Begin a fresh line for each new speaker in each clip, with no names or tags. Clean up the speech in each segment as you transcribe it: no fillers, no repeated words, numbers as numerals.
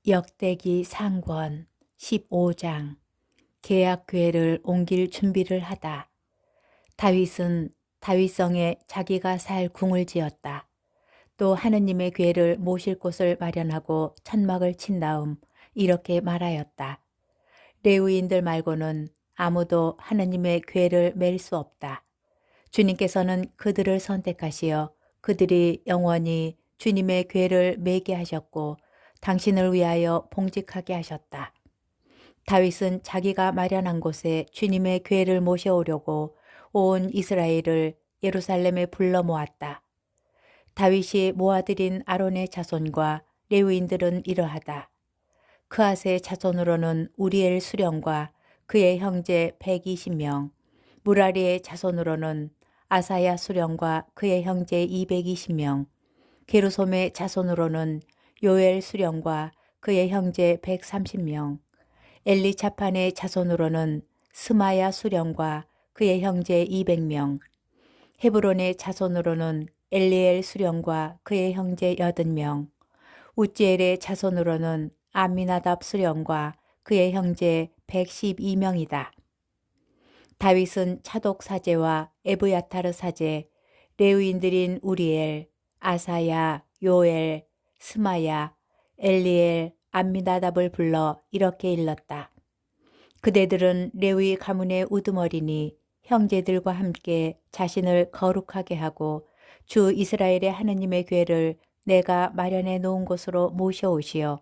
역대기 상권 15장. 계약궤를 옮길 준비를 하다. 다윗은 다윗성에 자기가 살 궁을 지었다. 또 하느님의 궤를 모실 곳을 마련하고 천막을 친 다음 이렇게 말하였다. 레위인들 말고는 아무도 하느님의 궤를 맬 수 없다. 주님께서는 그들을 선택하시어 그들이 영원히 주님의 궤를 매게 하셨고 당신을 위하여 봉직하게 하셨다. 다윗은 자기가 마련한 곳에 주님의 궤를 모셔오려고 온 이스라엘을 예루살렘에 불러 모았다. 다윗이 모아들인 아론의 자손과 레위인들은 이러하다. 그앗의 자손으로는 우리엘 수령과 그의 형제 120명, 무라리의 자손으로는 아사야 수령과 그의 형제 220명, 게르솜의 자손으로는 요엘 수령과 그의 형제 130명, 엘리차판의 자손으로는 스마야 수령과 그의 형제 200명, 헤브론의 자손으로는 엘리엘 수령과 그의 형제 80명, 우찌엘의 자손으로는 암미나답 수령과 그의 형제 112명이다. 다윗은 차독 사제와 에브야타르 사제, 레위인들인 우리엘, 아사야, 요엘, 스마야, 엘리엘, 암미나답을 불러 이렇게 일렀다. 그대들은 레위 가문의 우두머리니 형제들과 함께 자신을 거룩하게 하고 주 이스라엘의 하느님의 궤를 내가 마련해 놓은 곳으로 모셔오시오.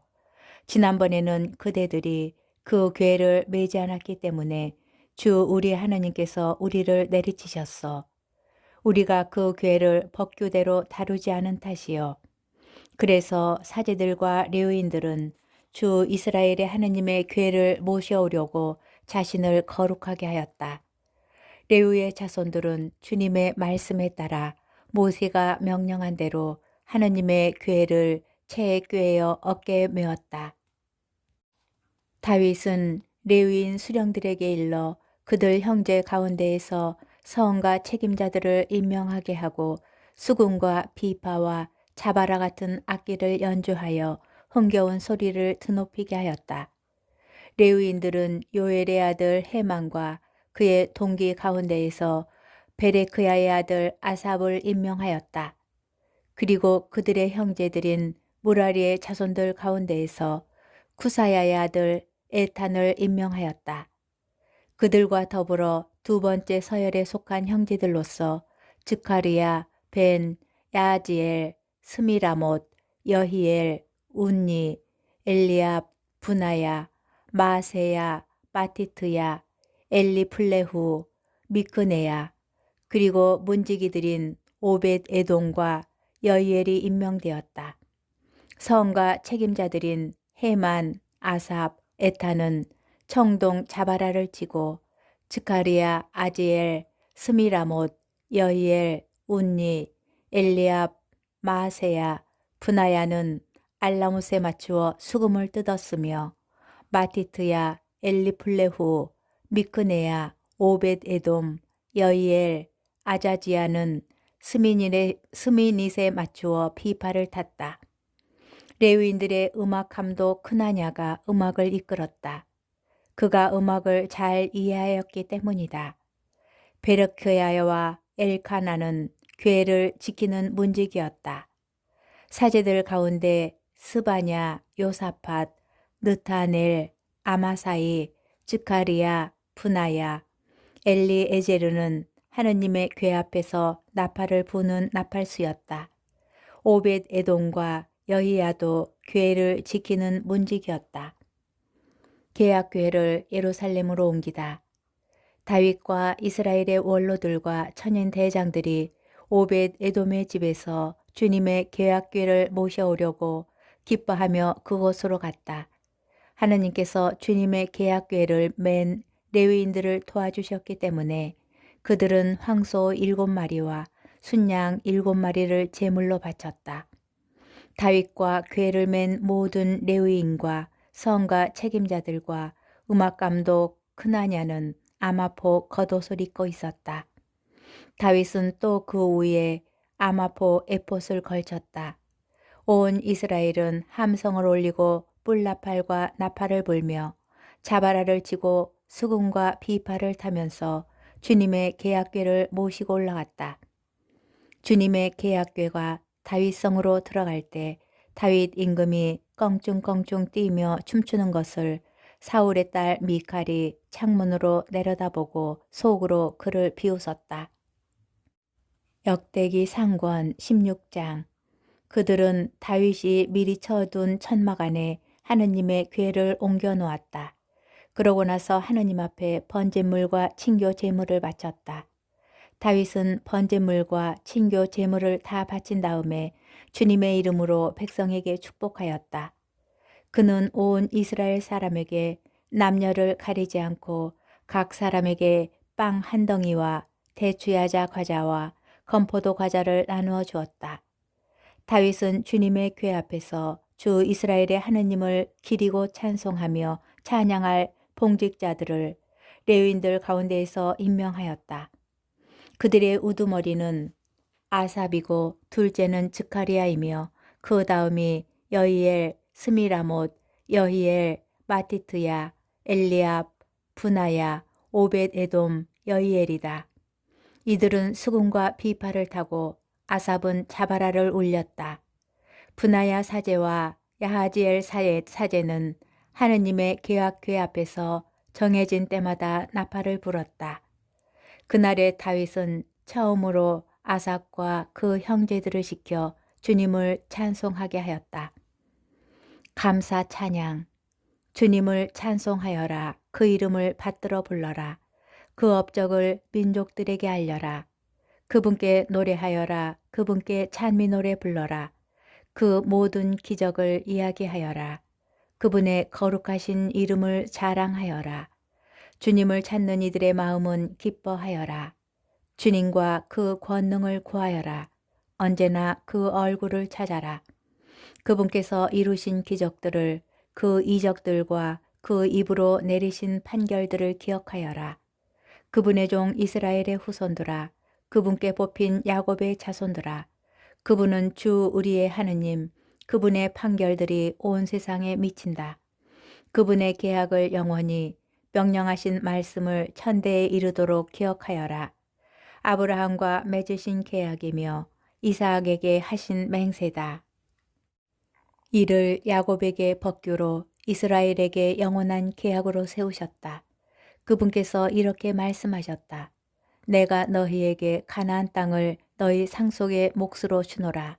지난번에는 그대들이 그 궤를 매지 않았기 때문에 주 우리 하느님께서 우리를 내리치셨어. 우리가 그 궤를 법규대로 다루지 않은 탓이요. 그래서 사제들과 레위인들은 주 이스라엘의 하느님의 궤를 모셔오려고 자신을 거룩하게 하였다. 레위의 자손들은 주님의 말씀에 따라 모세가 명령한 대로 하느님의 궤를 채에 꿰어 어깨에 메었다. 다윗은 레위인 수령들에게 일러 그들 형제 가운데에서 서원과 책임자들을 임명하게 하고 수금과 비파와 자바라 같은 악기를 연주하여 흥겨운 소리를 드높이게 하였다. 레위인들은 요엘의 아들 헤만과 그의 동기 가운데에서 베레크야의 아들 아삽을 임명하였다. 그리고 그들의 형제들인 무라리의 자손들 가운데에서 쿠사야의 아들 에탄을 임명하였다. 그들과 더불어 두 번째 서열에 속한 형제들로서 즈카리야, 벤, 야지엘, 스미라못, 여히엘, 운니, 엘리압, 분하야, 마세야, 마티트야, 엘리플레후, 미크네야, 그리고 문지기들인 오벳 에돔과 여히엘이 임명되었다. 성과 책임자들인 헤만, 아삽, 에탄은 청동 자바라를 치고 즈카리야, 아지엘, 스미라못, 여히엘, 운니, 엘리압, 마세야, 분하야는 알라못에 맞추어 수금을 뜯었으며 마티트야, 엘리플레후, 미크네야, 오벳 에돔, 여히엘, 아자지야는 스미닛에 맞추어 비파를 탔다. 레위인들의 음악 감독 크나냐가 음악을 이끌었다. 그가 음악을 잘 이해하였기 때문이다. 베르크야와 엘카나는 궤를 지키는 문지기였다. 사제들 가운데 스바냐, 요사팟, 느타넬, 아마사이, 즈카리야, 분하야, 엘리에제르는 하느님의 궤 앞에서 나팔을 부는 나팔수였다. 오벳 에돔과 여히야도 궤를 지키는 문지기였다. 계약궤를 예루살렘으로 옮기다. 다윗과 이스라엘의 원로들과 천인 대장들이 오벳 에돔의 집에서 주님의 계약궤를 모셔오려고 기뻐하며 그곳으로 갔다. 하느님께서 주님의 계약궤를 맨 레위인들을 도와주셨기 때문에 그들은 황소 7마리와 순양 7마리를 제물로 바쳤다. 다윗과 궤를 맨 모든 레위인과 성과 책임자들과 음악감독 크나냐는 아마포 겉옷을 입고 있었다. 다윗은 또 그 위에 아마포 에봇을 걸쳤다. 온 이스라엘은 함성을 올리고 뿔나팔과 나팔을 불며 자바라를 치고 수금과 비파를 타면서 주님의 계약궤를 모시고 올라갔다. 주님의 계약궤가 다윗성으로 들어갈 때 다윗 임금이 껑충껑충 뛰며 춤추는 것을 사울의 딸 미칼이 창문으로 내려다보고 속으로 그를 비웃었다. 역대기 상권 16장. 그들은 다윗이 미리 쳐둔 천막 안에 하느님의 궤를 옮겨 놓았다. 그러고 나서 하느님 앞에 번제물과 친교 제물을 바쳤다. 다윗은 번제물과 친교 제물을 다 바친 다음에 주님의 이름으로 백성에게 축복하였다. 그는 온 이스라엘 사람에게 남녀를 가리지 않고 각 사람에게 빵 한 덩이와 대추야자 과자와 건포도 과자를 나누어 주었다. 다윗은 주님의 궤 앞에서 주 이스라엘의 하느님을 기리고 찬송하며 찬양할 봉직자들을 레위인들 가운데에서 임명하였다. 그들의 우두머리는 아삽이고 둘째는 즈카리아이며 그 다음이 여히엘, 스미라못, 여히엘, 마티트야, 엘리압, 분하야, 오벳에돔, 여히엘이다. 이들은 수금과 비파를 타고 아삽은 자바라를 울렸다. 분하야 사제와 야하지엘 사제는 하느님의 계약궤 앞에서 정해진 때마다 나팔을 불었다. 그날에 다윗은 처음으로 아삽과 그 형제들을 시켜 주님을 찬송하게 하였다. 감사 찬양. 주님을 찬송하여라. 그 이름을 받들어 불러라. 그 업적을 민족들에게 알려라. 그분께 노래하여라. 그분께 찬미 노래 불러라. 그 모든 기적을 이야기하여라. 그분의 거룩하신 이름을 자랑하여라. 주님을 찾는 이들의 마음은 기뻐하여라. 주님과 그 권능을 구하여라. 언제나 그 얼굴을 찾아라. 그분께서 이루신 기적들을, 그 이적들과 그 입으로 내리신 판결들을 기억하여라. 그분의 종 이스라엘의 후손들아, 그분께 뽑힌 야곱의 자손들아, 그분은 주 우리의 하느님, 그분의 판결들이 온 세상에 미친다. 그분의 계약을 영원히, 명령하신 말씀을 천대에 이르도록 기억하여라. 아브라함과 맺으신 계약이며 이삭에게 하신 맹세다. 이를 야곱에게 법규로 이스라엘에게 영원한 계약으로 세우셨다. 그분께서 이렇게 말씀하셨다. 내가 너희에게 가나안 땅을 너희 상속의 몫으로 주노라.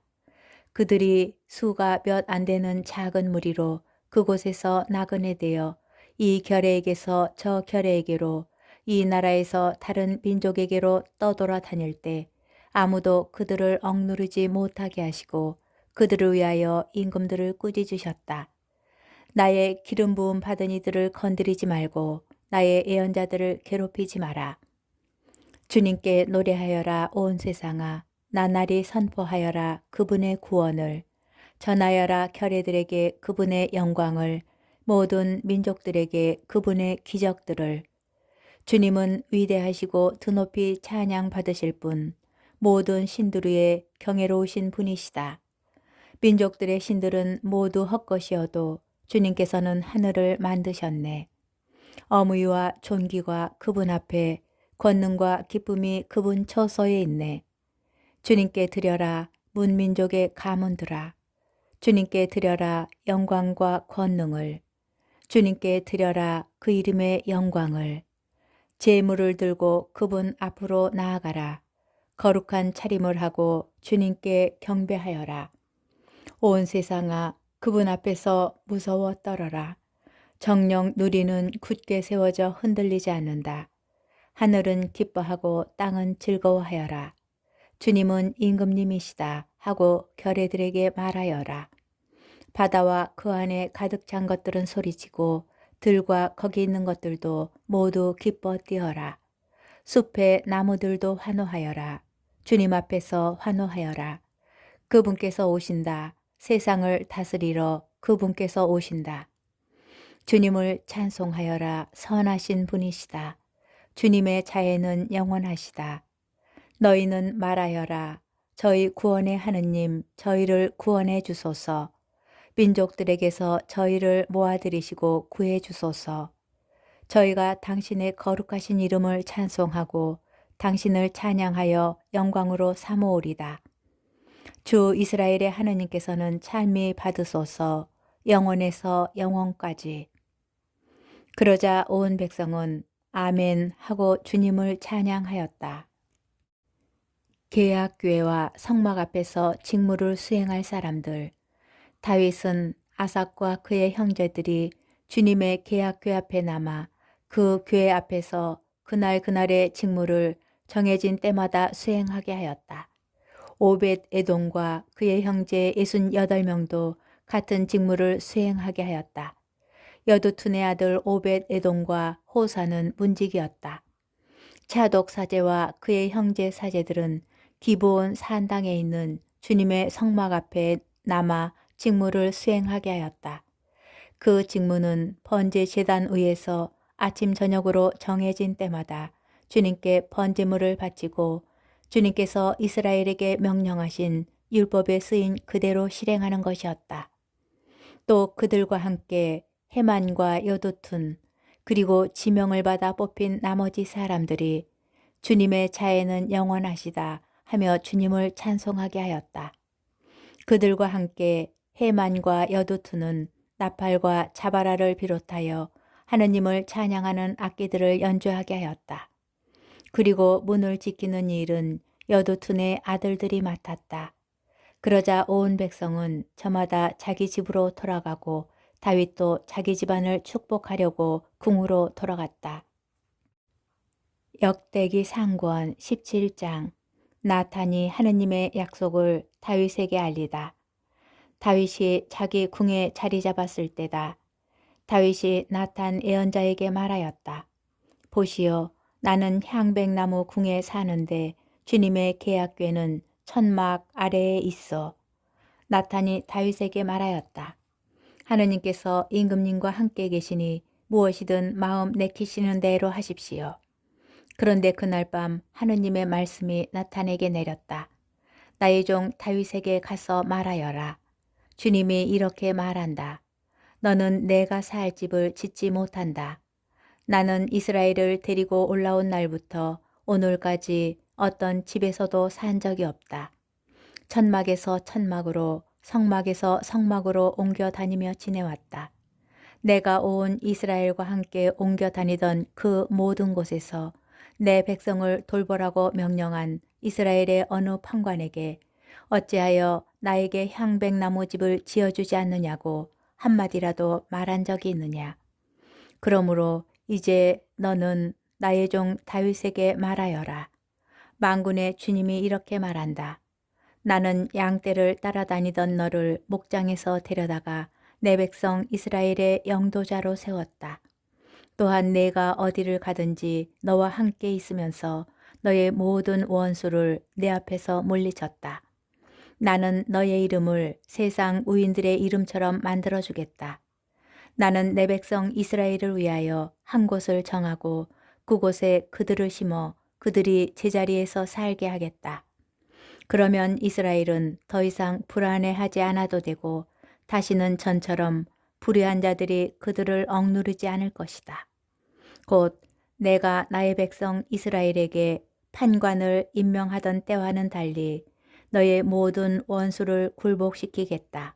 그들이 수가 몇 안 되는 작은 무리로 그곳에서 나그네 되어 이 결례에게서 저 결례에게로 이 나라에서 다른 민족에게로 떠돌아 다닐 때 아무도 그들을 억누르지 못하게 하시고 그들을 위하여 임금들을 꾸짖으셨다. 나의 기름 부음 받은 이들을 건드리지 말고 나의 예언자들을 괴롭히지 마라. 주님께 노래하여라 온 세상아. 나날이 선포하여라 그분의 구원을. 전하여라 결례들에게 그분의 영광을. 모든 민족들에게 그분의 기적들을. 주님은 위대하시고 드높이 찬양 받으실 분, 모든 신들 위에 경외로우신 분이시다. 민족들의 신들은 모두 헛것이어도 주님께서는 하늘을 만드셨네. 어무이와 존귀가 그분 앞에, 권능과 기쁨이 그분 처소에 있네. 주님께 드려라 문민족의 가문들아. 주님께 드려라 영광과 권능을. 주님께 드려라 그 이름의 영광을. 제물을 들고 그분 앞으로 나아가라. 거룩한 차림을 하고 주님께 경배하여라. 온 세상아 그분 앞에서 무서워 떨어라. 정령 누리는 굳게 세워져 흔들리지 않는다. 하늘은 기뻐하고 땅은 즐거워하여라. 주님은 임금님이시다 하고 결례들에게 말하여라. 바다와 그 안에 가득 찬 것들은 소리치고 들과 거기 있는 것들도 모두 기뻐 뛰어라. 숲의 나무들도 환호하여라. 주님 앞에서 환호하여라. 그분께서 오신다. 세상을 다스리러 그분께서 오신다. 주님을 찬송하여라. 선하신 분이시다. 주님의 자애는 영원하시다. 너희는 말하여라. 저희 구원의 하느님, 저희를 구원해 주소서. 민족들에게서 저희를 모아들이시고 구해 주소서. 저희가 당신의 거룩하신 이름을 찬송하고 당신을 찬양하여 영광으로 삼으오리다. 주 이스라엘의 하느님께서는 찬미 받으소서. 영원에서 영원까지. 그러자 온 백성은 아멘 하고 주님을 찬양하였다. 계약궤와 성막 앞에서 직무를 수행할 사람들. 다윗은 아삭과 그의 형제들이 주님의 계약궤 앞에 남아 그 궤 앞에서 그날 그날의 직무를 정해진 때마다 수행하게 하였다. 오벳 에돔과 그의 형제 68명도 같은 직무를 수행하게 하였다. 여두툰의 아들 오벳 에돔과 호사는 문지기였다. 차독 사제와 그의 형제 사제들은 기브온 산당에 있는 주님의 성막 앞에 남아 직무를 수행하게 하였다. 그 직무는 번제 제단 위에서 아침 저녁으로 정해진 때마다 주님께 번제물을 바치고 주님께서 이스라엘에게 명령하신 율법에 쓰인 그대로 실행하는 것이었다. 또 그들과 함께 헤만과 여두툰 그리고 지명을 받아 뽑힌 나머지 사람들이 주님의 자애는 영원하시다 하며 주님을 찬송하게 하였다. 그들과 함께 헤만과 여두툰은 나팔과 자바라를 비롯하여 하느님을 찬양하는 악기들을 연주하게 하였다. 그리고 문을 지키는 일은 여두툰의 아들들이 맡았다. 그러자 온 백성은 저마다 자기 집으로 돌아가고 다윗도 자기 집안을 축복하려고 궁으로 돌아갔다. 역대기 상권 17장. 나탄이 하느님의 약속을 다윗에게 알리다. 다윗이 자기 궁에 자리 잡았을 때다. 다윗이 나탄 예언자에게 말하였다. 보시오, 나는 향백나무 궁에 사는데 주님의 계약궤는 천막 아래에 있어. 나탄이 다윗에게 말하였다. 하느님께서 임금님과 함께 계시니 무엇이든 마음 내키시는 대로 하십시오. 그런데 그날 밤 하느님의 말씀이 나탄에게 내렸다. 나의 종 다윗에게 가서 말하여라. 주님이 이렇게 말한다. 너는 내가 살 집을 짓지 못한다. 나는 이스라엘을 데리고 올라온 날부터 오늘까지 어떤 집에서도 산 적이 없다. 천막에서 천막으로, 성막에서 성막으로 옮겨 다니며 지내왔다. 내가 온 이스라엘과 함께 옮겨 다니던 그 모든 곳에서 내 백성을 돌보라고 명령한 이스라엘의 어느 판관에게 어찌하여 나에게 향백나무 집을 지어주지 않느냐고 한마디라도 말한 적이 있느냐. 그러므로 이제 너는 나의 종 다윗에게 말하여라. 만군의 주님이 이렇게 말한다. 나는 양떼를 따라다니던 너를 목장에서 데려다가 내 백성 이스라엘의 영도자로 세웠다. 또한 내가 어디를 가든지 너와 함께 있으면서 너의 모든 원수를 내 앞에서 물리쳤다. 나는 너의 이름을 세상 우인들의 이름처럼 만들어주겠다. 나는 내 백성 이스라엘을 위하여 한 곳을 정하고 그곳에 그들을 심어 그들이 제자리에서 살게 하겠다. 그러면 이스라엘은 더 이상 불안해하지 않아도 되고 다시는 전처럼 불의한 자들이 그들을 억누르지 않을 것이다. 곧 내가 나의 백성 이스라엘에게 판관을 임명하던 때와는 달리 너의 모든 원수를 굴복시키겠다.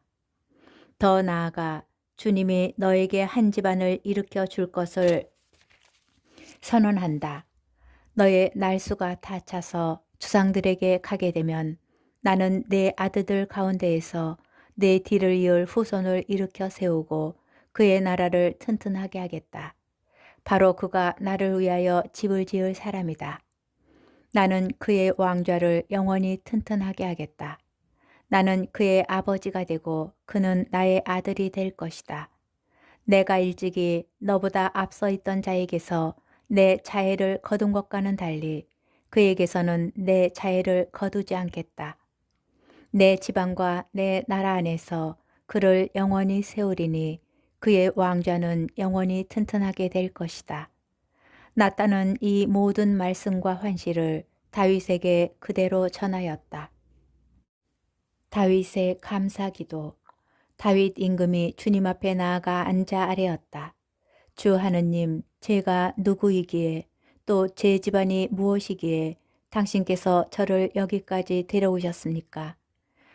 더 나아가 주님이 너에게 한 집안을 일으켜 줄 것을 선언한다. 너의 날수가 다 차서 주상들에게 가게 되면 나는 내 아들들 가운데에서 내 뒤를 이을 후손을 일으켜 세우고 그의 나라를 튼튼하게 하겠다. 바로 그가 나를 위하여 집을 지을 사람이다. 나는 그의 왕좌를 영원히 튼튼하게 하겠다. 나는 그의 아버지가 되고 그는 나의 아들이 될 것이다. 내가 일찍이 너보다 앞서 있던 자에게서 내 자애를 거둔 것과는 달리 그에게서는 내 자애를 거두지 않겠다. 내 지방과 내 나라 안에서 그를 영원히 세우리니 그의 왕좌는 영원히 튼튼하게 될 것이다. 나단은 이 모든 말씀과 환시를 다윗에게 그대로 전하였다. 다윗의 감사기도. 다윗 임금이 주님 앞에 나아가 앉아 아뢰었다. 주 하느님, 제가 누구이기에 또 제 집안이 무엇이기에 당신께서 저를 여기까지 데려오셨습니까?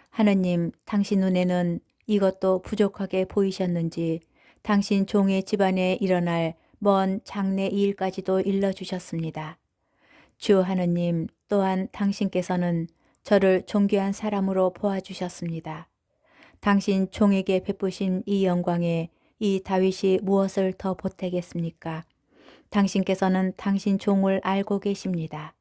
하느님, 당신 눈에는 이것도 부족하게 보이셨는지 당신 종의 집안에 일어날 먼 장래 일까지도 일러주셨습니다. 주 하느님, 또한 당신께서는 저를 존귀한 사람으로 보아주셨습니다. 당신 종에게 베푸신 이 영광에 이 다윗이 무엇을 더 보태겠습니까? 당신께서는 당신 종을 알고 계십니다.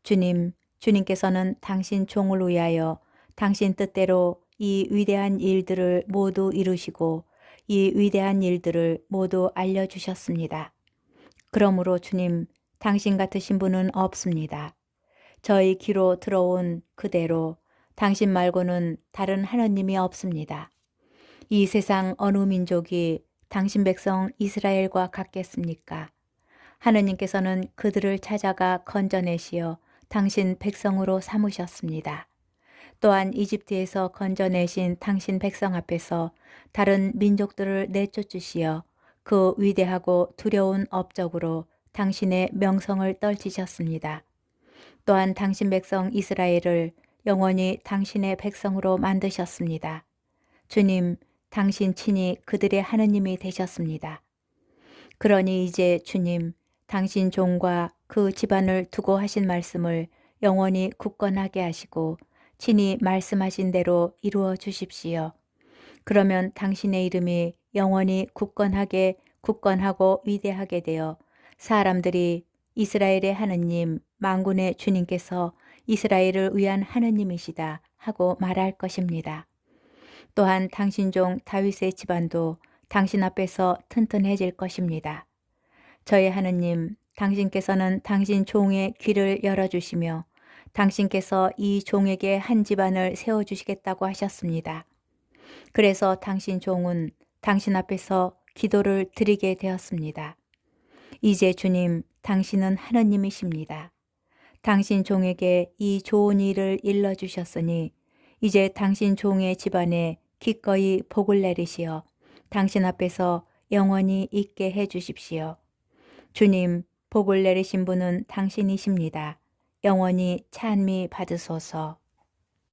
주님, 주님께서는 당신 종을 위하여 당신 뜻대로 이 위대한 일들을 모두 이루시고 이 위대한 일들을 모두 알려주셨습니다. 그러므로 주님, 당신 같으신 분은 없습니다. 저희 귀로 들어온 그대로 당신 말고는 다른 하느님이 없습니다. 이 세상 어느 민족이 당신 백성 이스라엘과 같겠습니까? 하느님께서는 그들을 찾아가 건져내시어 당신 백성으로 삼으셨습니다. 또한 이집트에서 건져내신 당신 백성 앞에서 다른 민족들을 내쫓으시어 그 위대하고 두려운 업적으로 당신의 명성을 떨치셨습니다. 또한 당신 백성 이스라엘을 영원히 당신의 백성으로 만드셨습니다. 주님, 당신 친히 그들의 하느님이 되셨습니다. 그러니 이제 주님, 당신 종과 그 집안을 두고 하신 말씀을 영원히 굳건하게 하시고 친히 말씀하신 대로 이루어 주십시오. 그러면 당신의 이름이 영원히 굳건하고 위대하게 되어 사람들이 이스라엘의 하느님, 만군의 주님께서 이스라엘을 위한 하느님이시다 하고 말할 것입니다. 또한 당신 종 다윗의 집안도 당신 앞에서 튼튼해질 것입니다. 저희 하느님, 당신께서는 당신 종의 귀를 열어주시며 당신께서 이 종에게 한 집안을 세워주시겠다고 하셨습니다. 그래서 당신 종은 당신 앞에서 기도를 드리게 되었습니다. 이제 주님, 당신은 하느님이십니다. 당신 종에게 이 좋은 일을 일러주셨으니 이제 당신 종의 집안에 기꺼이 복을 내리시어 당신 앞에서 영원히 있게 해 주십시오. 주님, 복을 내리신 분은 당신이십니다. 영원히 찬미 받으소서.